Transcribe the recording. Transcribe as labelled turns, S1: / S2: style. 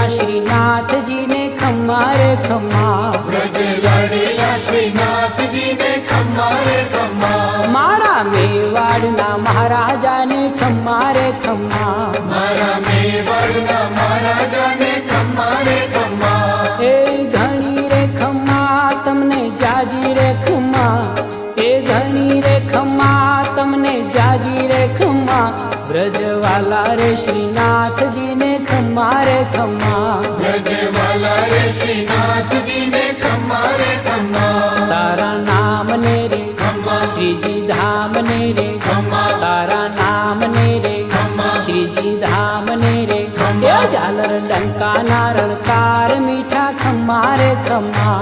S1: લાડેલા શ્રીનાથજી ને ખમ્મા રે ખમ્મા,
S2: વ્રજ લાડેલા શ્રીનાથજી ને ખમ્મા રે ખમ્મા,
S1: મારા મેવાડના મહારાજાને ખમ્મા રે ખમ્મા,
S2: મારા મેવાડના મહારાજાને ખમ્મા રે ખમ્મા,
S1: એ ઘણી રે ખમ્મા તમને જાજી રે ખમ્મા, એ ઘણી રે ખમ્મા તમને જાજી રે ખમ્મા, બ્રજવાલા રે શ્રીનાથજી ને ખમ્મા રે ખમ્મા,
S2: વ્રજવાલા રે શ્રીનાથજી ને ખમ્મા રે ખમ્મા,
S1: તારા નામ ને રે
S2: ખમ્મા,
S1: શ્રીજી ધામ ને રે
S2: ખમ્મા,
S1: તારા નામ ને રે
S2: ખમ્મા,
S1: શ્રીજી ધામ ને રે
S2: ખમ્મા,
S1: એ ઝાલર ડંકા ના રણકાર મીઠા ખમ્મા રે ખમ્મા,